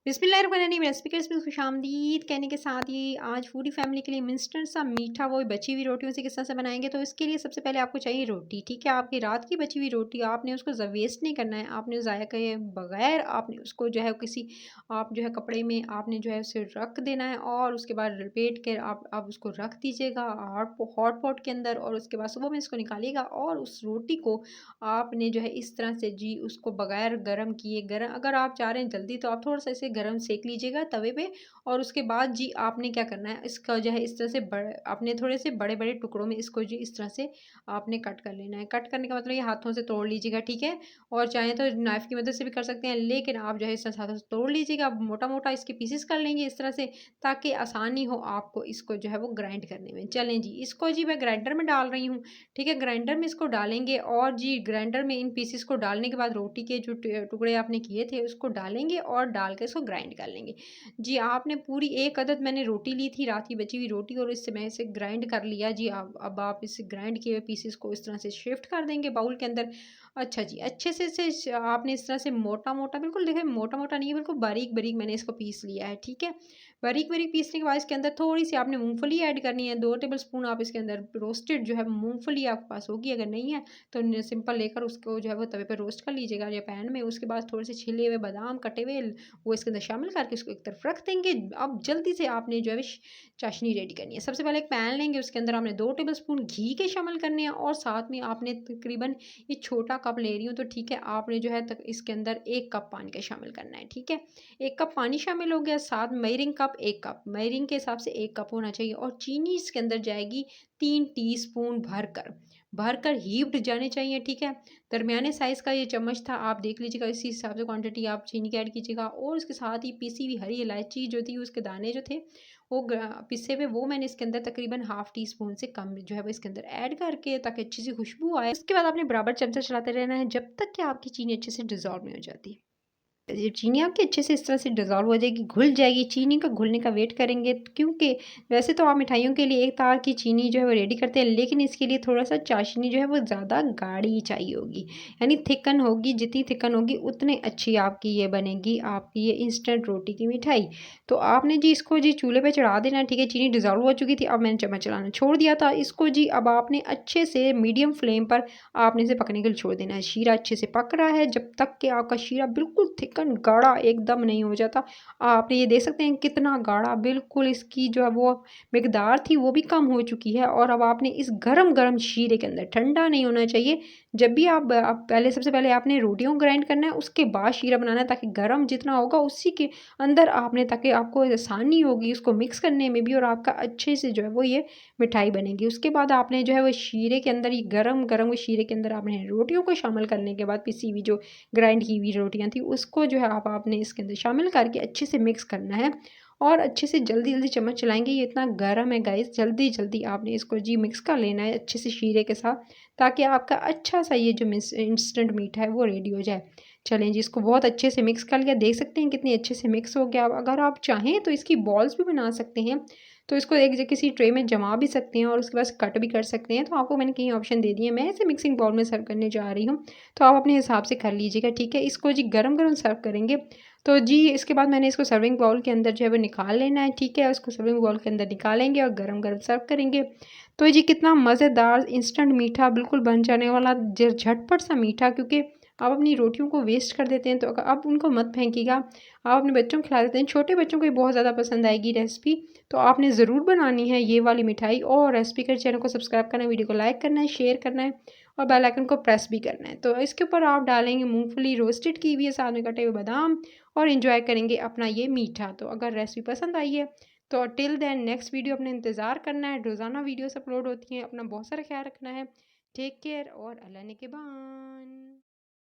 बिस्मिल्लाहिर्रहमानिर्रहीम। रेसिपी में खुशामदीद कहने के साथ ही आज पूरी फैमिली के लिए इंस्टेंट सा मीठा वो बची हुई रोटियों से किस तरह से बनाएंगे। तो इसके लिए सबसे पहले आपको चाहिए रोटी। ठीक है, आपकी रात की बची हुई रोटी आपने उसको वेस्ट नहीं करना है, आपने ज़ाया किए बगैर आपने उसको जो है किसी आप जो है कपड़े में आपने जो है उसे रख देना है और उसके बाद लपेट के आप उसको रख दीजिएगा हॉट पॉट के अंदर। और उसके बाद सुबह में इसको निकालिएगा और उस रोटी को आपने जो है इस तरह से जी उसको बगैर गरम किए गरम, अगर आप चाह रहे हैं जल्दी तो आप थोड़ा सा इसे गरम सेक लीजिएगा तवे पे। और उसके बाद जी आपने क्या करना है, इसका जो है इस तरह से आपने थोड़े से बड़े बड़े टुकड़ों में इसको जी इस तरह से आपने कट कर लेना है। कट करने का मतलब ये हाथों से तोड़ लीजिएगा, ठीक है। और चाहे तो नाइफ की मदद से भी कर सकते हैं, लेकिन आप जो है इस तरह से हाथों से तोड़ लीजिएगा। आप मोटा मोटा इसके पीसेस कर लेंगे इस तरह से, ताकि आसानी हो आपको इसको जो है वो ग्राइंड करने में। चलें जी, इसको जी मैं ग्राइंडर में डाल रही हूँ। ठीक है, ग्राइंडर में इसको डालेंगे और जी ग्राइंडर में इन पीसेस को डालने के बाद रोटी के जो टुकड़े आपने किए थे उसको डालेंगे और डाल के इसको ग्राइंड कर लेंगे। जी आपने पूरी एक अदद मैंने रोटी ली थी, रात की बची हुई रोटी, और इससे मैं इसे ग्राइंड कर लिया जी। अब आप इस ग्राइंड किए हुए पीसेस को इस तरह से शिफ्ट कर देंगे बाउल के अंदर। अच्छा जी, अच्छे से आपने इस तरह से मोटा मोटा, बिल्कुल देखें मोटा मोटा नहीं है, बिल्कुल बारीक बारीक मैंने इसको पीस लिया है। ठीक है, बारीक बारीक पीसने के बाद इसके अंदर थोड़ी सी आपने मूंगफली ऐड करनी है। 2 टेबल स्पून आप इसके अंदर रोस्टेड जो है मूंगफली आपके पास होगी, अगर नहीं है तो सिंपल लेकर उसको जो है वो तवे पर रोस्ट कर लीजिएगा या पैन में। उसके बाद थोड़े से छिले हुए बादाम कटे हुए वो इसके अंदर शामिल करके उसको एक तरफ रख देंगे। अब जल्दी से आपने जो है चाशनी रेडी करनी है। सबसे पहले एक पैन लेंगे, उसके अंदर आपने 2 टेबल स्पून घी के शामिल करने हैं और साथ में आपने तकरीबन, ये छोटा कप ले रही हूँ तो ठीक है, आपने जो है तक इसके अंदर 1 कप पानी का शामिल करना है। ठीक है, 1 कप पानी शामिल हो गया, साथ मेयरिंग कप 1 कप, मेयरिंग के हिसाब से 1 कप होना चाहिए। और चीनी इसके अंदर जाएगी 3 टीस्पून भरकर, भरकर हीप्ड जाने चाहिए। ठीक है, दरमियाने साइज़ का ये चम्मच था, आप देख लीजिएगा इसी हिसाब से क्वांटिटी आप चीनी की ऐड कीजिएगा। और उसके साथ ही पिसी हुई हरी इलायची जो थी, उसके दाने जो थे वो पिसे हुए, वो मैंने इसके अंदर तकरीबन हाफ टी स्पून से कम जो है वो इसके अंदर ऐड करके, ताकि अच्छी सी खुशबू आए। उसके बाद आपने बराबर चमचा चलाते रहना है जब तक कि आपकी चीनी अच्छे से डिजॉल्व नहीं हो जाती। ये चीनी आपकी अच्छे से इस तरह से डिज़ोल्व हो जाएगी, घुल जाएगी। चीनी का घुलने का वेट करेंगे, क्योंकि वैसे तो आप मिठाइयों के लिए एक तार की चीनी जो है वो रेडी करते हैं, लेकिन इसके लिए थोड़ा-सा चाशनी जो है वो ज़्यादा गाढ़ी चाहिए होगी। यानी थिकन होगी, जितनी थिकन होगी उतनी अच्छी आपकी ये बनेगी, आपकी ये इंस्टेंट रोटी की मिठाई। तो आपने जी इसको जी चूल्हे पे चढ़ा देना है। ठीक है, चीनी डिज़ोल्व हो चुकी थी, अब मैंने चम्मच चलाना छोड़ दिया था। इसको जी अब आपने अच्छे से मीडियम फ्लेम पर आपने इसे पकने के लिए छोड़ देना है। शीरा अच्छे से पक रहा है, जब तक कि आपका शीरा बिल्कुल थिकन गाढ़ा एकदम नहीं हो जाता। आपने ये देख सकते हैं कितना गाढ़ा, बिल्कुल इसकी जो है वो मिकदार थी वो भी कम हो चुकी है। और अब आपने इस गरम-गरम शीरे के अंदर, ठंडा नहीं होना चाहिए। जब भी आप पहले, सबसे पहले आपने रोटियों को ग्राइंड करना है, उसके बाद शीरा बनाना है, ताकि गरम जितना होगा उसी के अंदर आपने, ताकि आपको आसानी होगी उसको मिक्स करने में भी, और आपका अच्छे से जो है वो ये मिठाई बनेगी। उसके बाद आपने जो है वो शीरे के अंदर, ये गरम-गरम वो शीरे के अंदर आपने रोटियों को शामिल करने के बाद पिसी हुई जो ग्राइंड की हुई रोटियाँ थी उसको जो है आपने इसके अंदर शामिल करके अच्छे से मिक्स करना है। और अच्छे से जल्दी-जल्दी चम्मच चलाएँगे, ये इतना गरम है गाइस, जल्दी-जल्दी आपने इसको जी मिक्स कर लेना है अच्छे से शीरे के साथ, ताकि आपका अच्छा-सा ये जो इंस्टेंट मीठा है वो रेडी हो जाए। चलें जी, इसको बहुत अच्छे से मिक्स कर लिया, देख सकते हैं कितने अच्छे से मिक्स हो गया। अब अगर आप चाहें तो इसकी बॉल्स भी बना सकते हैं, तो इसको एक किसी ट्रे में जमा भी सकते हैं और उसके बाद कट भी कर सकते हैं। तो आपको मैंने कई ऑप्शन दे दिए, मैं इसे मिक्सिंग बाउल में सर्व करने जा रही हूँ, तो आप अपने हिसाब से कर लीजिएगा। ठीक है, इसको जी गरम-गरम सर्व करेंगे। तो जी इसके बाद मैंने इसको सर्विंग बाउल के अंदर जो है वो निकाल लेना है। ठीक है, उसको सर्विंग बाउल के अंदर निकालेंगे और गरम-गरम सर्व करेंगे। तो जी कितना मज़ेदार इंस्टेंट मीठा बिल्कुल बन जाने वाला झटपट सा मीठा, क्योंकि आप अपनी रोटियों को वेस्ट कर देते हैं, तो आप उनको मत फेंकिएगा, आप अपने बच्चों को खिला देते हैं। छोटे बच्चों को ये बहुत ज़्यादा पसंद आएगी रेसिपी, तो आपने ज़रूर बनानी है ये वाली मिठाई। और रेसिपी के चैनल को सब्सक्राइब करना है, वीडियो को लाइक करना है, शेयर करना है और बेल आइकन को प्रेस भी करना है। तो इसके ऊपर आप डालेंगे मूंगफली रोस्टेड की हुई है, साथ में कटे हुए बादाम, और एंजॉय करेंगे अपना ये मीठा। तो अगर रेसिपी पसंद आई है तो टिल देन नेक्स्ट वीडियो अपने इंतज़ार करना है। रोज़ाना वीडियोस अपलोड होती हैं, अपना बहुत सारा ख्याल रखना है। टेक केयर और अल्लाह ने के बान।